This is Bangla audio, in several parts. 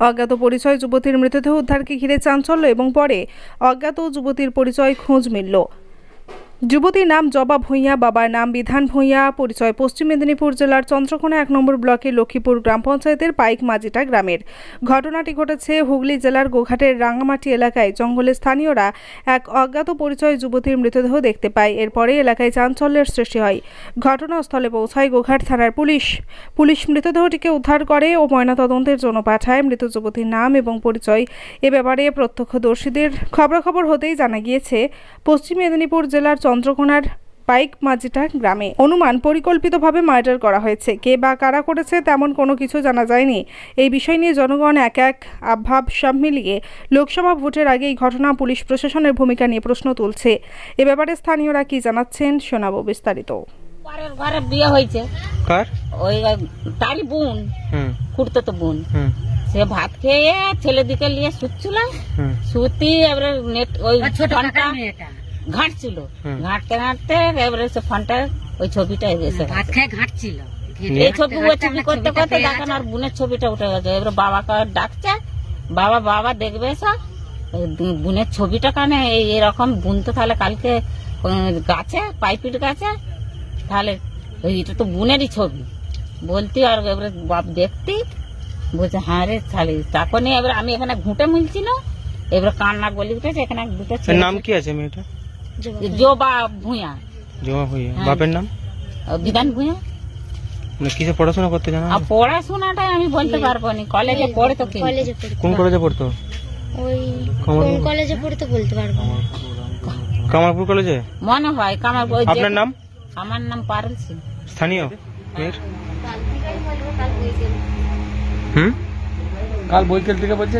অজ্ঞাত পরিচয় যুবতীর মৃতদেহ উদ্ধারকে ঘিরে চাঞ্চল্য এবং পরে অজ্ঞাত যুবতীর পরিচয় খোঁজ মিলল। যুবতীর নাম জবা ভূঁইয়া, বাবার নাম বিধান ভূঁইয়া, পরিচয় পশ্চিম মেদিনীপুর জেলার চন্দ্রকোনা 1 নম্বর ব্লকের লক্ষ্মীপুর গ্রাম পঞ্চায়েতের পাইক মাজিটা গ্রামের। ঘটনাটি ঘটেছে হুগলি জেলার গোঘাটের রাঙ্গামাটি এলাকায়। জঙ্গলে স্থানীয়রা এক অজ্ঞাত পরিচয় যুবতীর মৃতদেহ দেখতে পায়। এরপরে এলাকায় চাঞ্চল্যের সৃষ্টি হয়। ঘটনাস্থলে পৌঁছায় গোঘাট থানার পুলিশ মৃতদেহটিকে উদ্ধার করে ও ময়নাতদন্তের জন্য পাঠায়। মৃত যুবতীর নাম এবং পরিচয় এ ব্যাপারে প্রত্যক্ষদর্শীদের খবরাখবর হতেই জানা গিয়েছে পশ্চিম মেদিনীপুর জেলার চন্দ্রকোনার পাইক মাজিটা গ্রামে অনুমান পরিকল্পিতভাবে মার্ডার করা হয়েছে। কে বা কারা করেছে তেমন কোনো কিছু জানা যায়নি। এই বিষয় নিয়ে জনগণ এক ভাব সব মিলিয়ে লোকসভা ভোটের আগে এই ঘটনা পুলিশ প্রশাসনের ভূমিকা নিয়ে প্রশ্ন তুলছে। এ ব্যাপারে স্থানীয়রা কি জানাচ্ছেন শোনাবো বিস্তারিত। ঘরে বিয়ে হয়েছে, ওই তারই বোন, খুঁড়তো বোন, সে ভাত খেয়ে ছেলে দিকে নিয়ে শুচ্ছিল, শুতি এবারে নেট ওই ফোনটা ঘাঁটছিল, ঘাঁটতে ঘাঁটতে এবারে সে ফোনটা ওই ছবিটা এসে ভাত খেয়ে ঘাঁটছিল, এই ছবি ওই ছবি করতে করতে দেখেন আর বোনের ছবিটা উঠে গেছে। এবারে বাবাকে ডাকছে, বাবা দেখবে সব বোনের ছবিটা কানে এরকম বোন তো তাহলে কালকে গাছে পাইপিট গাছে, তাহলে এটা তো বোনেরই ছবি বলতি। আর এবারে বাপ দেখতি বলছে হ্যাঁ রে তাহলে তখন এবারে আমি এখানে ঘুঁটে মিলছিল, এবারে কান্না বলি উঠেছে। এখানে দুটো নাম কি আছে মেয়েটা? জবা ভূঁইয়া। জবা ভূঁইয়া, বাপের নাম বিধান ভূঁইয়া। কিসে পড়াশোনা করতে জানো? পড়াশোনাটাই আমি বলতে পারবো না, কলেজে পড়ে তো। কোন কলেজে পড়তো? ওই কোন কলেজে পড়তে বলতে পারবো না। কামারপুর কলেজে মনে হয়। কামারপুর। আপনার নাম? আমার নাম পারুল সিং। স্থানীয়? কাল বৈকাল থেকে বলছে।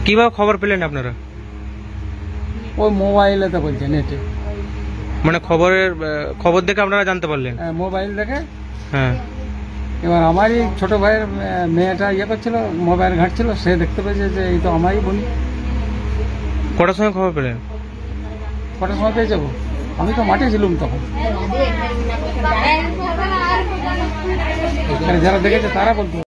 কিভাবে খবর পেলেন আপনারা? ওই মোবাইলে তো বলছে, নেটে। মানে খবর দেখে আপনারা জানতে পারলেন? মোবাইল দেখে। হ্যাঁ। এবার আমারই ছোট ভাইয়ের মেয়েটা ইয়ে করছিল, মোবাইল ঘাঁটছিল, সে দেখতে পেয়েছে যে এই তো আমারই বোন। কটার সময় খবর পেলেন? কটার সময় পেয়ে যাবো? আমি তো মাঠে ছিলাম তখন। যারা দেখেছে তারা বলতো।